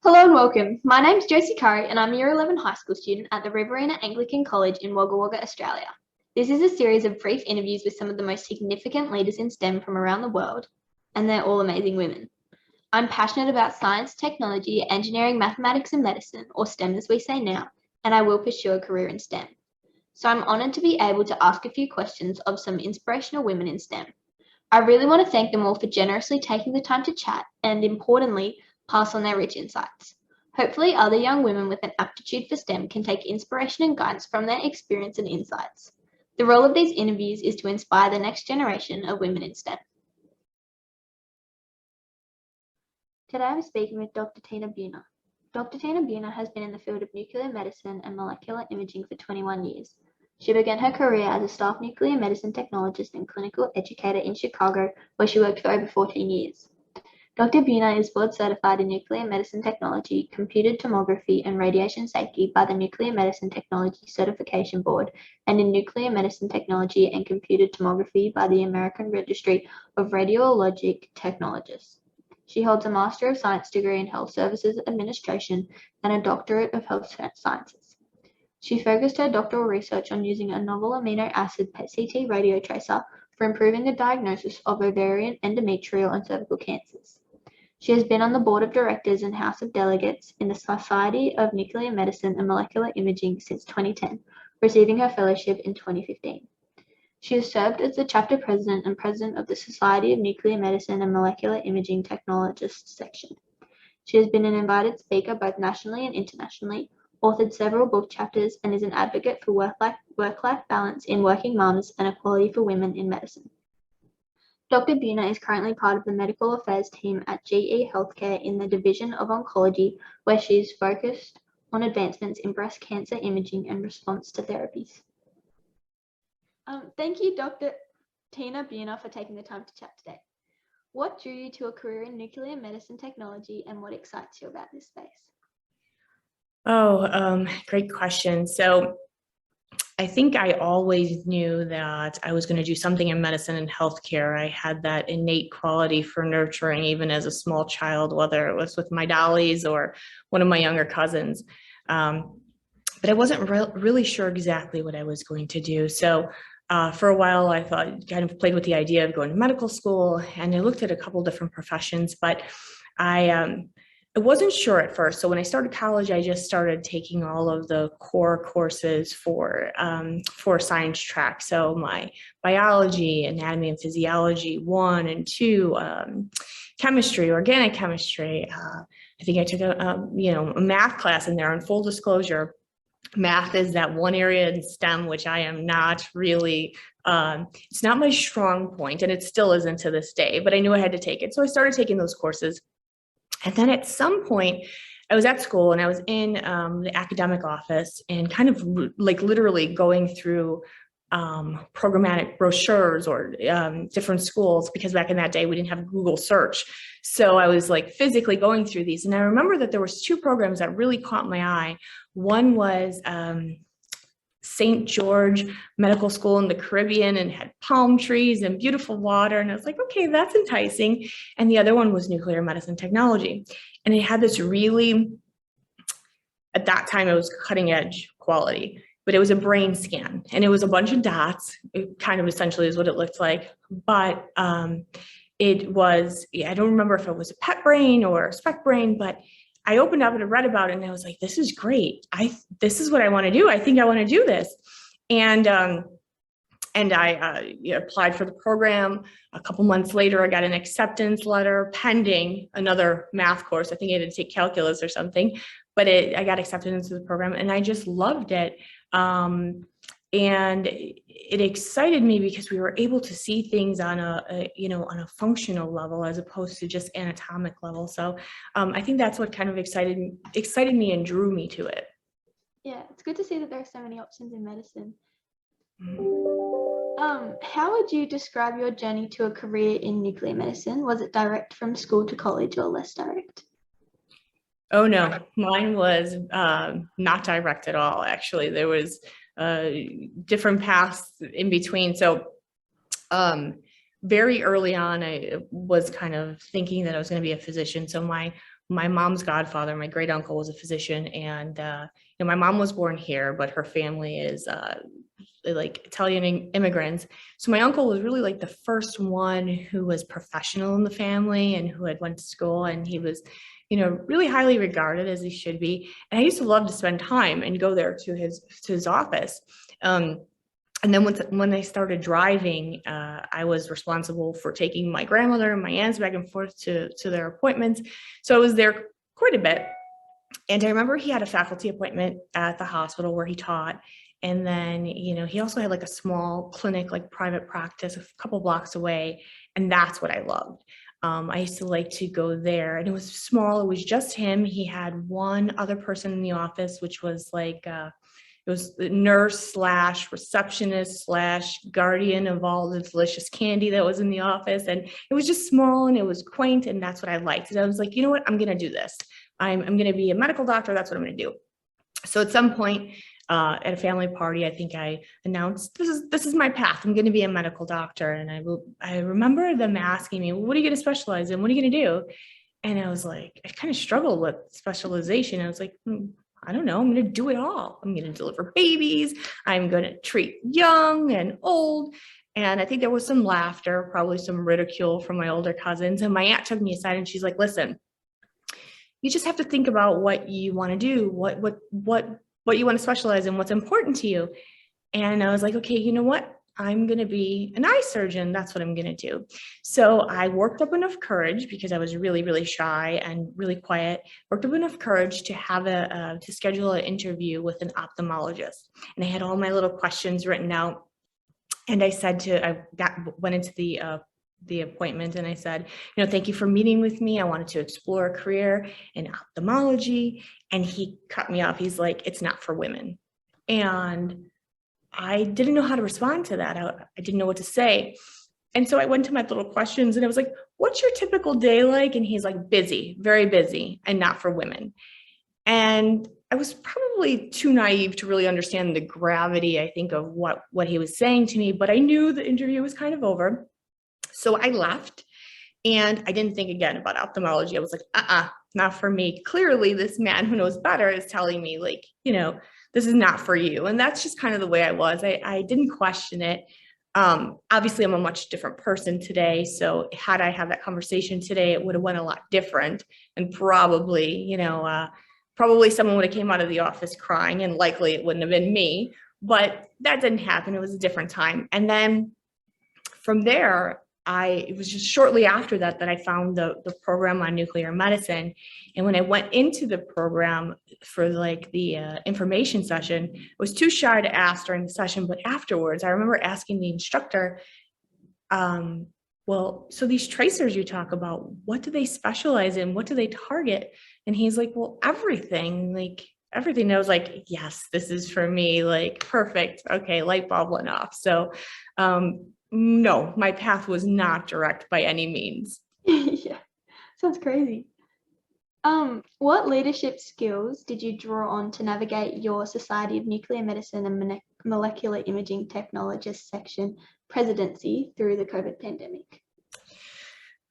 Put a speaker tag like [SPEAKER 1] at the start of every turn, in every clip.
[SPEAKER 1] Hello and welcome. My name's Josie Currie and I'm a Year 11 high school student at the Riverina Anglican College in Wagga Wagga, Australia. This is a series of brief interviews with some of the most significant leaders in STEM from around the world, and they're all amazing women. I'm passionate about science, technology, engineering, mathematics, and medicine, or STEM as we say now, and I will pursue a career in STEM. So I'm honoured to be able to ask a few questions of some inspirational women in STEM. I really want to thank them all for generously taking the time to chat and, importantly, pass on their rich insights. Hopefully, other young women with an aptitude for STEM can take inspiration and guidance from their experience and insights. The role of these interviews is to inspire the next generation of women in STEM. Today I'm speaking with Dr. Tina Buehner. Dr. Tina Buehner has been in the field of nuclear medicine and molecular imaging for 21 years. She began her career as a staff nuclear medicine technologist and clinical educator in Chicago, where she worked for over 14 years. Dr. Buehner is board certified in nuclear medicine technology, computed tomography, and radiation safety by the Nuclear Medicine Technology Certification Board, and in nuclear medicine technology and computed tomography by the American Registry of Radiologic Technologists. She holds a Master of Science degree in Health Services Administration and a Doctorate of Health Sciences. She focused her doctoral research on using a novel amino acid PET-CT radiotracer for improving the diagnosis of ovarian, endometrial, and cervical cancers. She has been on the board of directors and House of Delegates in the Society of Nuclear Medicine and Molecular Imaging since 2010, receiving her fellowship in 2015. She has served as the chapter president and president of the Society of Nuclear Medicine and Molecular Imaging Technologists section. She has been an invited speaker both nationally and internationally, authored several book chapters, and is an advocate for work-life balance in working mums and equality for women in medicine. Dr. Buehner is currently part of the medical affairs team at GE Healthcare in the Division of Oncology, where she is focused on advancements in breast cancer imaging and response to therapies. Thank you, Dr. Tina Buehner, for taking the time to chat today. What drew you to a career in nuclear medicine technology, and what excites you about this space?
[SPEAKER 2] Great question. So I think I always knew that I was going to do something in medicine and healthcare. I had that innate quality for nurturing, even as a small child, whether it was with my dollies or one of my younger cousins. But I wasn't really sure exactly what I was going to do. So for a while, I thought, kind of played with the idea of going to medical school, and I looked at a couple different professions, but I wasn't sure at first. So when I started college, I just started taking all of the core courses for science track. So my biology, anatomy and physiology 1 and 2, chemistry, organic chemistry. I think I took a math class in there. And full disclosure, math is that one area in STEM which I am not really, it's not my strong point, and it still isn't to this day, but I knew I had to take it. So I started taking those courses. And then at some point, I was at school and I was in the academic office and kind of like literally going through programmatic brochures or different schools, because back in that day we didn't have Google search. So I was like physically going through these, and I remember that there was 2 programs that really caught my eye. One was St. George Medical School in the Caribbean, and had palm trees and beautiful water. And I was like, okay, that's enticing. And the other one was nuclear medicine technology. And it had this really, at that time, it was cutting edge quality, but it was a brain scan and it was a bunch of dots. It kind of essentially is what it looked like. But it was, I don't remember if it was a PET brain or a SPECT brain, but I opened up and I read about it, and I was like, this is great. This is what I want to do. I think I want to do this. And I applied for the program. A couple months later, I got an acceptance letter pending another math course. I think I had to take calculus or something, but I got accepted into the program, and I just loved it. And it excited me because we were able to see things on a functional level as opposed to just anatomic level. So I think that's what kind of excited me and drew me to it.
[SPEAKER 1] Yeah, it's good to see that there are so many options in medicine. How would you describe your journey to a career in nuclear medicine? Was it direct from school to college or less direct?
[SPEAKER 2] Oh no, mine was not direct at all. Actually, there was different paths in between. So very early on, I was kind of thinking that I was going to be a physician. So my my mom's godfather, my great uncle, was a physician, and my mom was born here, but her family is like Italian immigrants. So my uncle was really like the first one who was professional in the family and who had went to school, and he was, really highly regarded, as he should be. And I used to love to spend time and go there to his office. And then when they started driving, I was responsible for taking my grandmother and my aunts back and forth to their appointments. So I was there quite a bit. And I remember he had a faculty appointment at the hospital where he taught. And then, he also had like a small clinic, like private practice, a couple blocks away. And that's what I loved. I used to like to go there, and it was small. It was just him. He had one other person in the office, which was like, it was the nurse / receptionist / guardian of all the delicious candy that was in the office. And it was just small and it was quaint. And that's what I liked. And I was like, you know what, I'm going to do this. I'm going to be a medical doctor. That's what I'm going to do. So at some point at a family party, I think I announced, this is my path. I'm going to be a medical doctor. And I remember them asking me, what are you going to specialize in? What are you going to do? And I was like, I kind of struggled with specialization. I was like, I don't know. I'm going to do it all. I'm going to deliver babies. I'm going to treat young and old. And I think there was some laughter, probably some ridicule from my older cousins. And my aunt took me aside and she's like, listen, you just have to think about what you want to do, what you want to specialize in, what's important to you. And I was like, okay, you know what? I'm going to be an eye surgeon. That's what I'm going to do. So I worked up enough courage, because I was really, really shy and really quiet, worked up enough courage to have to schedule an interview with an ophthalmologist. And I had all my little questions written out. And I went into the appointment and I said, thank you for meeting with me. I wanted to explore a career in ophthalmology. And he cut me off. He's like, it's not for women. And I didn't know how to respond to that. I didn't know what to say. And so I went to my little questions and I was like, what's your typical day like? And he's like, busy, very busy, and not for women. And I was probably too naive to really understand the gravity, I think, of what he was saying to me, but I knew the interview was kind of over. So I left and I didn't think again about ophthalmology. I was like, not for me. Clearly this man who knows better is telling me, like, this is not for you. And that's just kind of the way I was. I didn't question it. Obviously I'm a much different person today. So had I had that conversation today, it would have went a lot different. And probably, probably someone would have came out of the office crying, and likely it wouldn't have been me, but that didn't happen. It was a different time. And then from there, it was just shortly after that I found the program on nuclear medicine. And when I went into the program for like the information session, I was too shy to ask during the session, but afterwards I remember asking the instructor, well, so these tracers you talk about, what do they specialize in? What do they target? And he's like, well, everything. And I was like, yes, this is for me, like, perfect. Okay, light bulb went off. So no, my path was not direct by any means.
[SPEAKER 1] Yeah, sounds crazy. What leadership skills did you draw on to navigate your Society of Nuclear Medicine and Molecular Imaging Technologists section presidency through the COVID pandemic?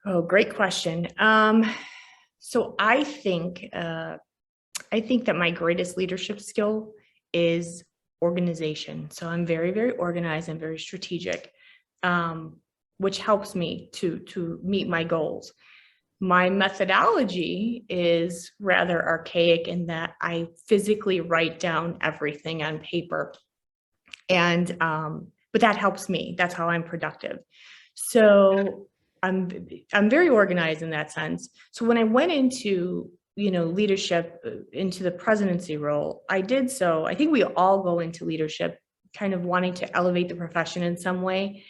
[SPEAKER 2] Oh, great question. So I think that my greatest leadership skill is organization. So I'm very, very organized and very strategic, which helps me to meet my goals. My methodology is rather archaic in that I physically write down everything on paper. And but that helps me. That's how I'm productive. So I'm very organized in that sense. So when I went into leadership, into the presidency role, I did so. I think we all go into leadership kind of wanting to elevate the profession in some way.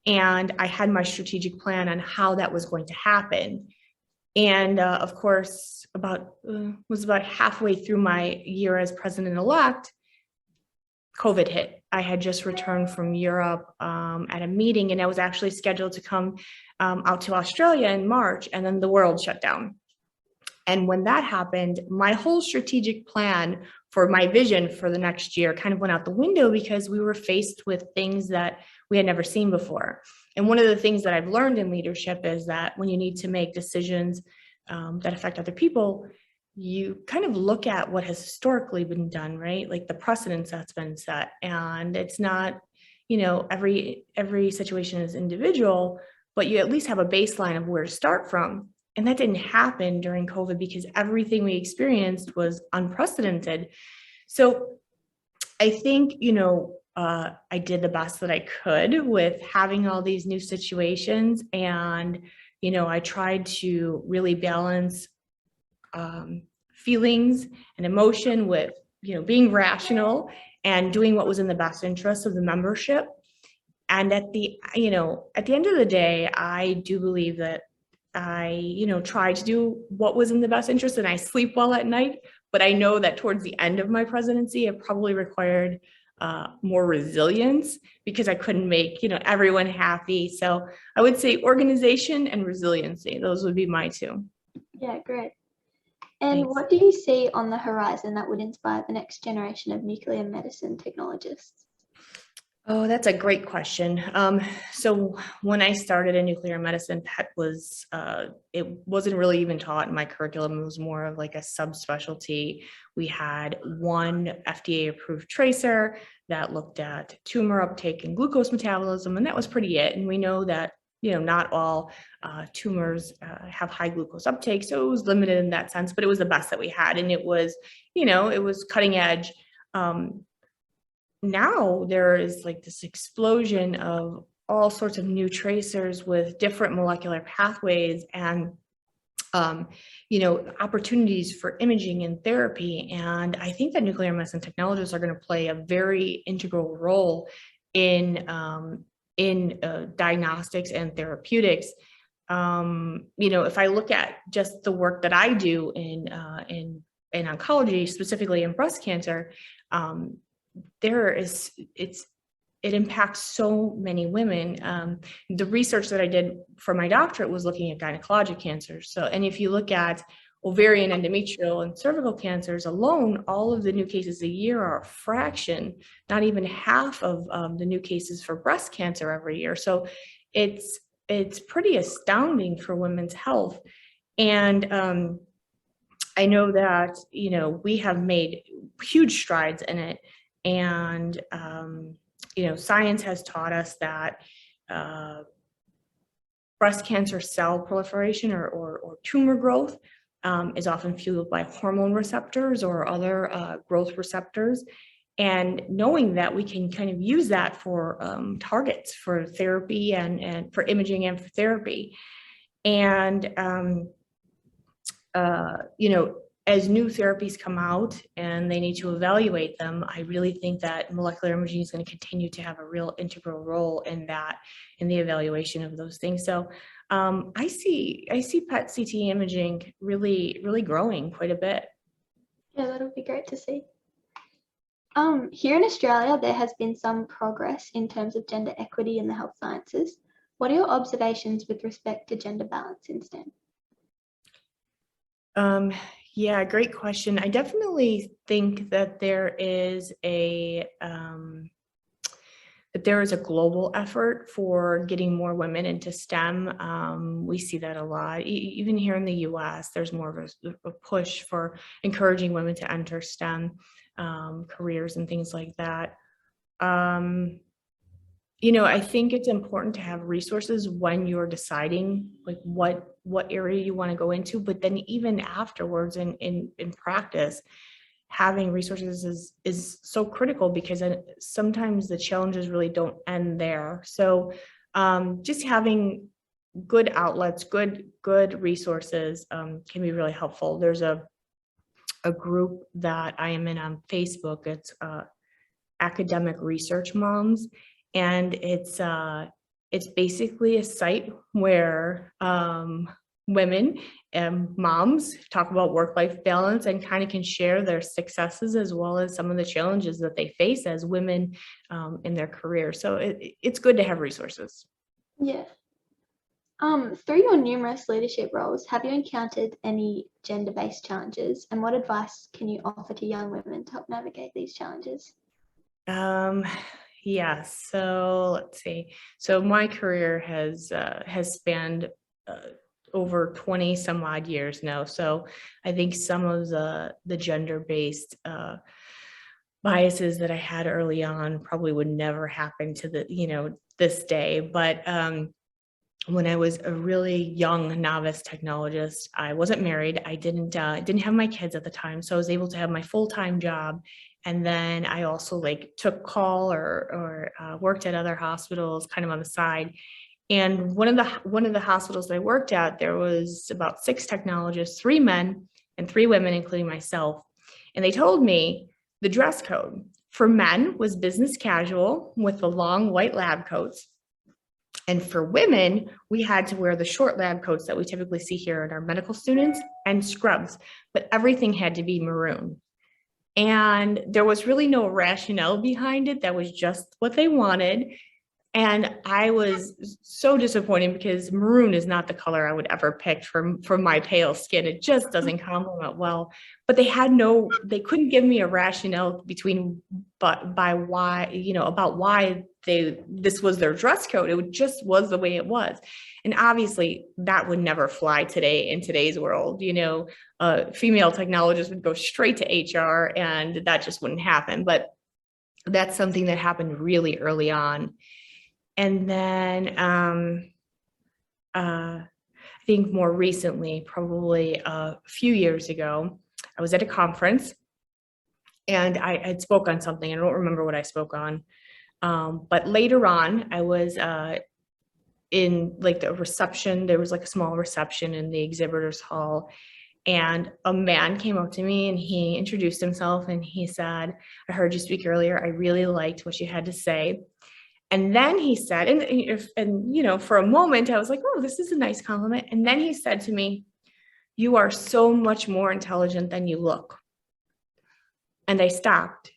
[SPEAKER 2] And I had my strategic plan on how that was going to happen. And of course, was about halfway through my year as president-elect, COVID hit. I had just returned from Europe at a meeting, and I was actually scheduled to come out to Australia in March, and then the world shut down. And when that happened, my whole strategic plan for my vision for the next year kind of went out the window, because we were faced with things that we had never seen before. And one of the things that I've learned in leadership is that when you need to make decisions that affect other people, you kind of look at what has historically been done, right? Like the precedents that's been set. And it's not, every situation is individual, but you at least have a baseline of where to start from. And that didn't happen during COVID because everything we experienced was unprecedented. So I think, I did the best that I could with having all these new situations. And, I tried to really balance feelings and emotion with, being rational and doing what was in the best interest of the membership. And at the end of the day, I do believe that I, try to do what was in the best interest and I sleep well at night. But I know that towards the end of my presidency, it probably required more resilience because I couldn't make, everyone happy. So I would say organization and resiliency. Those would be my two.
[SPEAKER 1] Yeah, great. And
[SPEAKER 2] Thanks.
[SPEAKER 1] what do you see on the horizon that would inspire the next generation of nuclear medicine technologists?
[SPEAKER 2] Oh, that's a great question. So when I started in nuclear medicine, PET was, it wasn't really even taught in my curriculum. It was more of like a subspecialty. We had one FDA approved tracer that looked at tumor uptake and glucose metabolism, and that was pretty it. And we know that, not all tumors have high glucose uptake. So it was limited in that sense, but it was the best that we had. And it was, it was cutting edge. Now there is like this explosion of all sorts of new tracers with different molecular pathways and opportunities for imaging and therapy. And I think that nuclear medicine technologists are going to play a very integral role in diagnostics and therapeutics. If I look at just the work that I do in oncology, specifically in breast cancer, it impacts so many women. The research that I did for my doctorate was looking at gynecologic cancers. So, and if you look at ovarian, endometrial, and cervical cancers alone, all of the new cases a year are a fraction, not even half of the new cases for breast cancer every year. So it's pretty astounding for women's health. And I know that, we have made huge strides in it. And, science has taught us that breast cancer cell proliferation or tumor growth is often fueled by hormone receptors or other growth receptors. And knowing that we can kind of use that for targets for therapy and for imaging and for therapy. And, as new therapies come out and they need to evaluate them, I really think that molecular imaging is going to continue to have a real integral role in that, in the evaluation of those things. So I see PET CT imaging really, really growing quite a bit.
[SPEAKER 1] Yeah, that'll be great to see. Here in Australia, there has been some progress in terms of gender equity in the health sciences. What are your observations with respect to gender balance in STEM?
[SPEAKER 2] Yeah, great question. I definitely think that there is a global effort for getting more women into STEM. We see that a lot. Even here in the US, there's more of a push for encouraging women to enter STEM careers and things like that. I think it's important to have resources when you're deciding like what area you want to go into, but then even afterwards in practice, having resources is so critical because sometimes the challenges really don't end there. So just having good outlets, good resources can be really helpful. There's a group that I am in on Facebook. It's Academic Research Moms. And it's basically a site where women and moms talk about work-life balance and kind of can share their successes as well as some of the challenges that they face as women in their career. So it's good to have resources.
[SPEAKER 1] Yeah. Through your numerous leadership roles, have you encountered any gender-based challenges, and what advice can you offer to young women to help navigate these challenges?
[SPEAKER 2] Yeah, so let's see. So my career has spanned over 20 some odd years now. So I think some of the gender-based biases that I had early on probably would never happen to this day. But when I was a really young novice technologist, I wasn't married. I didn't have my kids at the time, so I was able to have my full-time job. And then I also like took call or worked at other hospitals kind of on the side. And one of the hospitals that I worked at, there was about 6 technologists, 3 men and 3 women, including myself. And they told me the dress code for men was business casual with the long white lab coats. And for women, we had to wear the short lab coats that we typically see here in our medical students and scrubs, but everything had to be maroon. And there was really no rationale behind it. That was just what they wanted. And I was so disappointed because maroon is not the color I would ever pick for my pale skin. It just doesn't complement well. But they couldn't give me a rationale about why this was their dress code. It just was the way it was. And obviously that would never fly today in today's world. Female technologists would go straight to HR and that just wouldn't happen. But that's something that happened really early on. And then I think more recently, probably a few years ago, I was at a conference and I had spoke on something. I don't remember what I spoke on. But later on, I was in like the reception. There was like a small reception in the exhibitors hall. And a man came up to me and he introduced himself and he said, "I heard you speak earlier. I really liked what you had to say." And then he said, and for a moment I was like, oh, this is a nice compliment. And then he said to me, "You are so much more intelligent than you look." And I stopped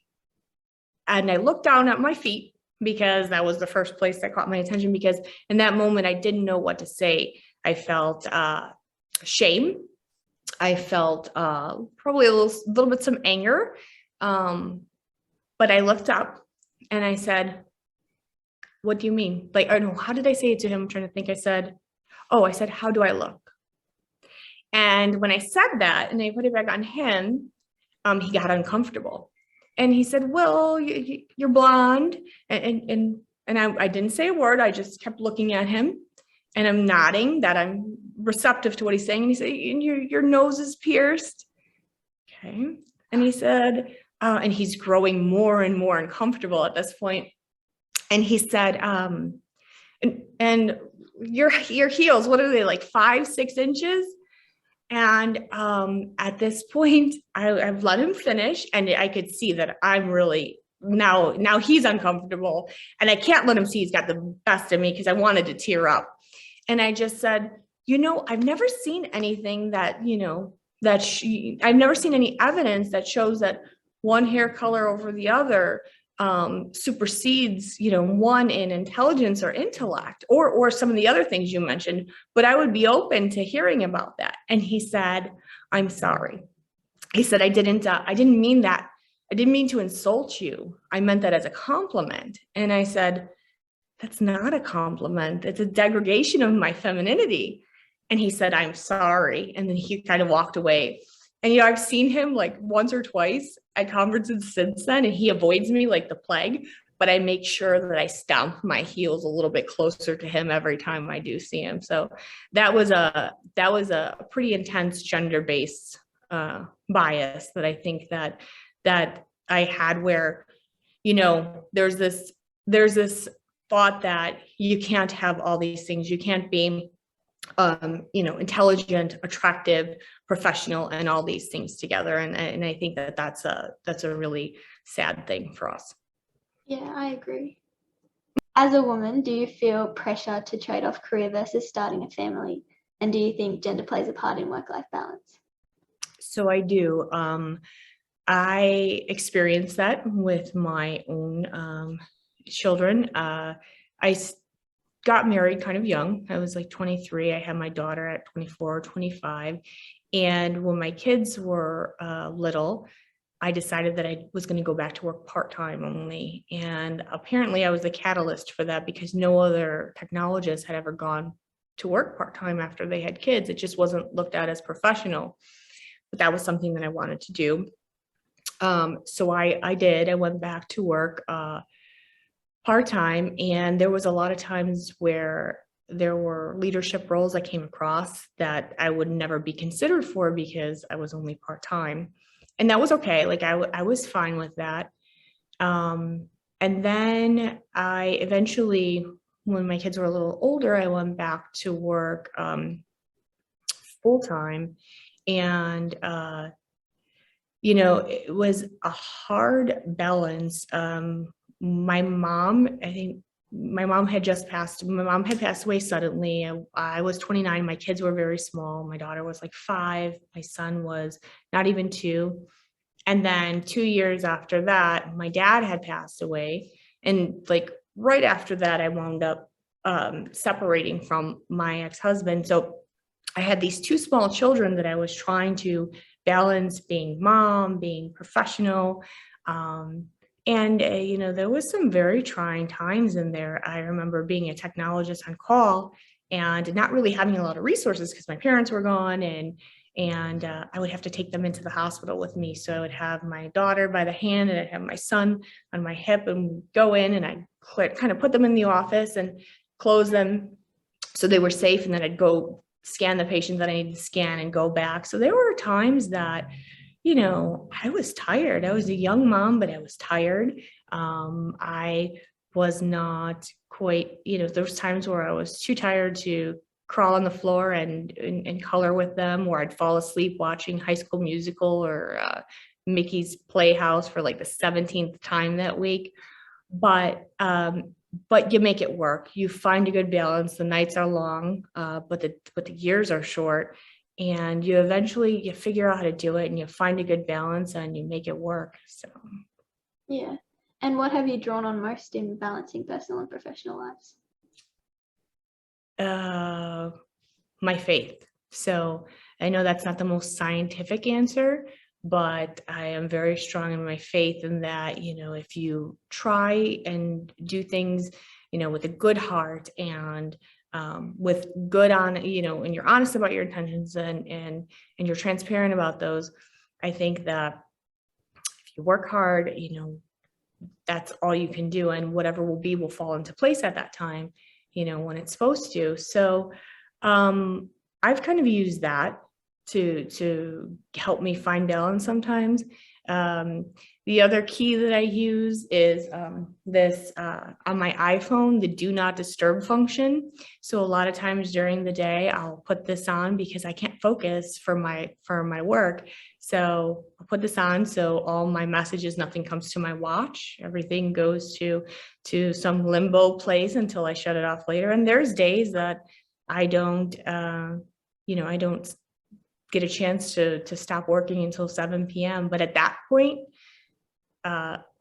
[SPEAKER 2] and I looked down at my feet because that was the first place that caught my attention, because in that moment I didn't know what to say. I felt shame. I felt probably a little bit some anger. But I looked up and I said, "What do you mean?" Like, I don't know, how did I say it to him? I'm trying to think. I said, "How do I look?" And when I said that and I put it back on him, he got uncomfortable. And he said, "Well, you're blonde." And I didn't say a word. I just kept looking at him and I'm nodding that I'm receptive to what he's saying. And he said, "And your nose is pierced." Okay. And he said, and he's growing more and more uncomfortable at this point. And he said, and your heels, what are they, like 5-6 inches? And at this point, I've let him finish, and I could see that I'm really now he's uncomfortable, and I can't let him see he's got the best of me because I wanted to tear up. And I just said, I've never seen anything that I've never seen any evidence that shows that one hair color over the other supersedes, one in intelligence or intellect or some of the other things you mentioned, but I would be open to hearing about that. And he said, "I'm sorry." He said, I didn't mean that. I didn't mean to insult you. I meant that as a compliment." And I said, "That's not a compliment. It's a degradation of my femininity." And he said, "I'm sorry." And then he kind of walked away. And, I've seen him like once or twice at conferences since then, and he avoids me like the plague, but I make sure that I stomp my heels a little bit closer to him every time I do see him. So that was a pretty intense gender-based bias that I think that I had, where, there's this thought that you can't have all these things. You can't be intelligent, attractive, professional, and all these things together. And I think that's a really sad thing for us.
[SPEAKER 1] Yeah, I agree. As a woman, do you feel pressure to trade off career versus starting a family? And do you think gender plays a part in work-life balance?
[SPEAKER 2] So I do. I experienced that with my own children. I got married kind of young. I was like 23. I had my daughter at 24, 25. And when my kids were little, I decided that I was going to go back to work part-time only. And apparently I was the catalyst for that, because no other technologist had ever gone to work part-time after they had kids. It just wasn't looked at as professional, but that was something that I wanted to do. So I did. I went back to work part-time, and there was a lot of times where there were leadership roles I came across that I would never be considered for because I was only part-time. And that was okay. Like I was fine with that. And then I eventually, when my kids were a little older, I went back to work full-time. And it was a hard balance. My mom had passed away suddenly. I was 29. My kids were very small. My daughter was like 5. My son was not even 2. And then 2 years after that, my dad had passed away. And like right after that, I wound up separating from my ex-husband. So I had these 2 small children that I was trying to balance, being mom, being professional. There was some very trying times in there. I remember being a technologist on call and not really having a lot of resources because my parents were gone, and I would have to take them into the hospital with me. So I would have my daughter by the hand and I'd have my son on my hip, and go in and I'd kind of put them in the office and close them so they were safe. And then I'd go scan the patients that I needed to scan and go back. So there were times that, I was tired. I was a young mom, but I was tired. I was not quite, there was times where I was too tired to crawl on the floor and color with them, or I'd fall asleep watching High School Musical or Mickey's Playhouse for like the 17th time that week. But you make it work. You find a good balance. The nights are long, but the years are short, and you eventually figure out how to do it, and you find a good balance and you make it work. So
[SPEAKER 1] yeah. And what have you drawn on most in balancing personal and professional lives?
[SPEAKER 2] My faith. So I know that's not the most scientific answer, but I am very strong in my faith in that, if you try and do things, with a good heart and with good on, and you're honest about your intentions and you're transparent about those, I think that if you work hard, that's all you can do, and whatever will fall into place at that time, when it's supposed to. So I've kind of used that to help me find balance sometimes. The other key that I use is this on my iPhone, the do not disturb function. So a lot of times during the day, I'll put this on because I can't focus for my work. So I'll put this on, so all my messages, nothing comes to my watch. Everything goes to some limbo place until I shut it off later. And there's days that I don't, I don't get a chance to stop working until 7 p.m. But at that point,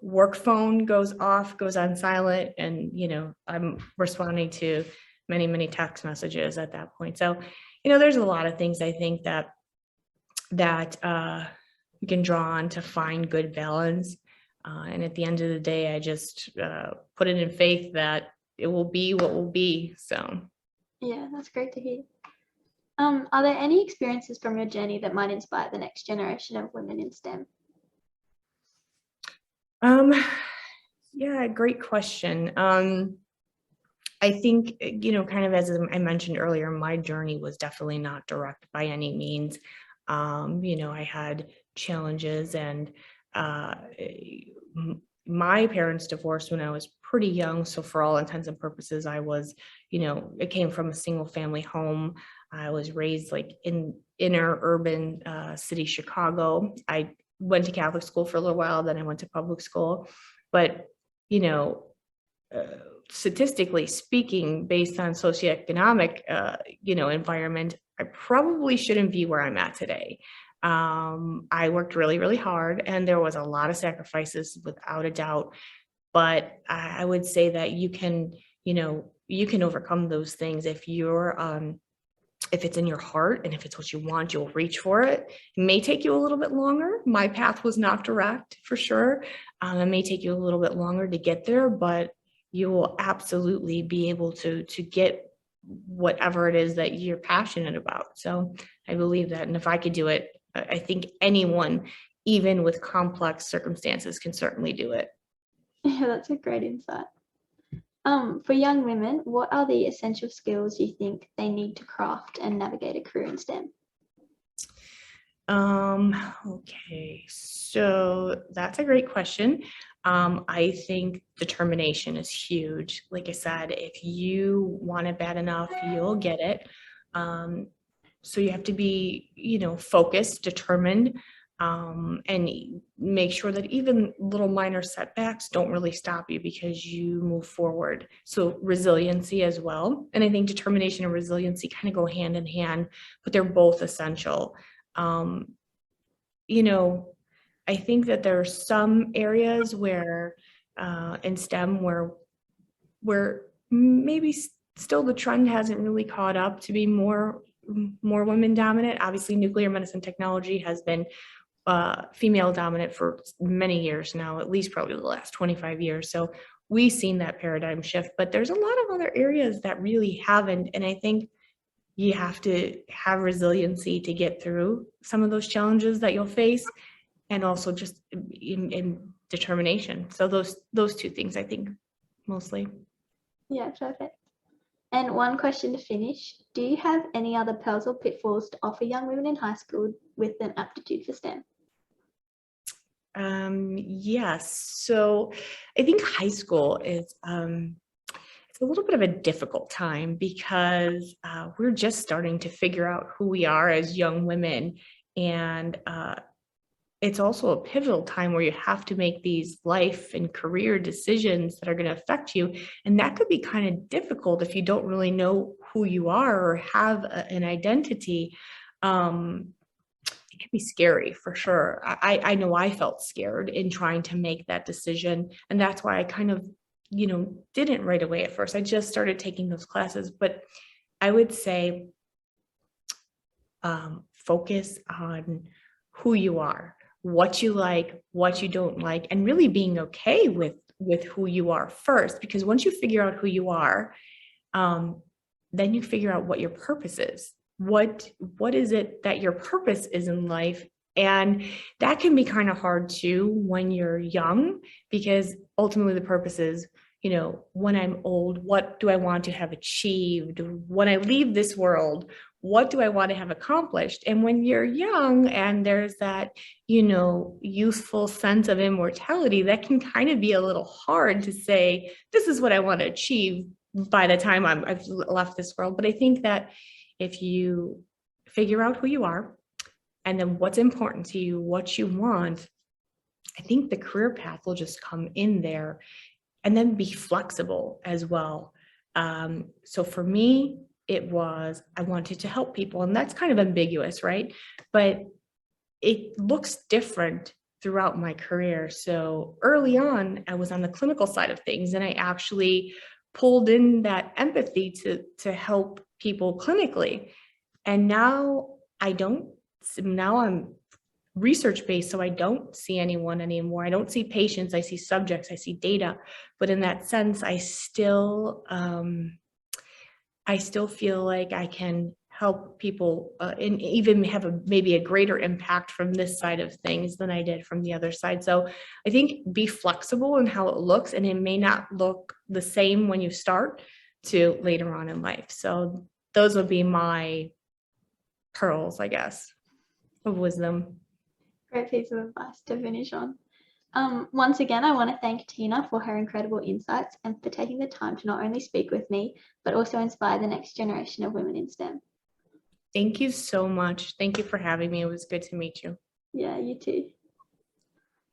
[SPEAKER 2] work phone goes off, goes on silent, and I'm responding to many, many text messages at that point. So there's a lot of things I think that we can draw on to find good balance, and at the end of the day, I just put it in faith that it will be what will be. So
[SPEAKER 1] yeah, that's great to hear. Are there any experiences from your journey that might inspire the next generation of women in STEM?
[SPEAKER 2] Yeah, great question. I think, kind of as I mentioned earlier, my journey was definitely not direct by any means. I had challenges, and my parents divorced when I was pretty young. So for all intents and purposes, I was, it came from a single family home. I was raised like in inner urban city, Chicago. I went to Catholic school for a little while, then I went to public school. But, statistically speaking, based on socioeconomic, environment, I probably shouldn't be where I'm at today. I worked really, really hard, and there was a lot of sacrifices without a doubt. But I would say that you can overcome those things if if it's in your heart and if it's what you want, you'll reach for it. It may take you a little bit longer. My path was not direct, for sure. It may take you a little bit longer to get there, but you will absolutely be able to get whatever it is that you're passionate about. So I believe that. And if I could do it, I think anyone, even with complex circumstances, can certainly do it.
[SPEAKER 1] Yeah, that's a great insight. For young women, what are the essential skills you think they need to craft and navigate a career in STEM?
[SPEAKER 2] Okay, so that's a great question. I think determination is huge. Like I said, if you want it bad enough, you'll get it. So you have to be, focused, determined, and make sure that even little minor setbacks don't really stop you because you move forward. So resiliency as well. And I think determination and resiliency kind of go hand in hand, but they're both essential. Um, I think that there are some areas where in STEM where maybe still the trend hasn't really caught up to be more women dominant. Obviously, nuclear medicine technology has been female dominant for many years now, at least probably the last 25 years. So we've seen that paradigm shift, but there's a lot of other areas that really haven't. And I think you have to have resiliency to get through some of those challenges that you'll face, and also just in determination. So those two things, I think, mostly.
[SPEAKER 1] Yeah, perfect. And one question to finish, do you have any other pearls or pitfalls to offer young women in high school with an aptitude for STEM?
[SPEAKER 2] Yes. So I think high school is it's a little bit of a difficult time because we're just starting to figure out who we are as young women, and it's also a pivotal time where you have to make these life and career decisions that are going to affect you. And that could be kind of difficult if you don't really know who you are or have an identity. It can be scary for sure. I know I felt scared in trying to make that decision. And that's why I kind of, didn't right away at first. I just started taking those classes. But I would say focus on who you are, what you like, what you don't like, and really being okay with who you are first. Because once you figure out who you are, then you figure out what your purpose is. What is it that your purpose is in life? And that can be kind of hard too when you're young, because ultimately the purpose is, when I'm old, what do I want to have achieved? When I leave this world, what do I want to have accomplished? And when you're young and there's that, youthful sense of immortality, that can kind of be a little hard to say, this is what I want to achieve by the time I've left this world. But I think that if you figure out who you are and then what's important to you, what you want, I think the career path will just come in there, and then be flexible as well. So for me, I wanted to help people, and that's kind of ambiguous, right? But it looks different throughout my career. So early on, I was on the clinical side of things, and I actually pulled in that empathy to help people clinically. And now I'm research-based, so I don't see anyone anymore. I don't see patients, I see subjects, I see data. But in that sense, I still feel like I can help people and even have maybe a greater impact from this side of things than I did from the other side. So I think be flexible in how it looks, and it may not look the same when you start to later on in life. So those would be my pearls, I guess, of wisdom.
[SPEAKER 1] Great piece of advice to finish on. Once again, I want to thank Tina for her incredible insights and for taking the time to not only speak with me, but also inspire the next generation of women in STEM.
[SPEAKER 2] Thank you so much. Thank you for having me. It was good to meet you.
[SPEAKER 1] Yeah, you too.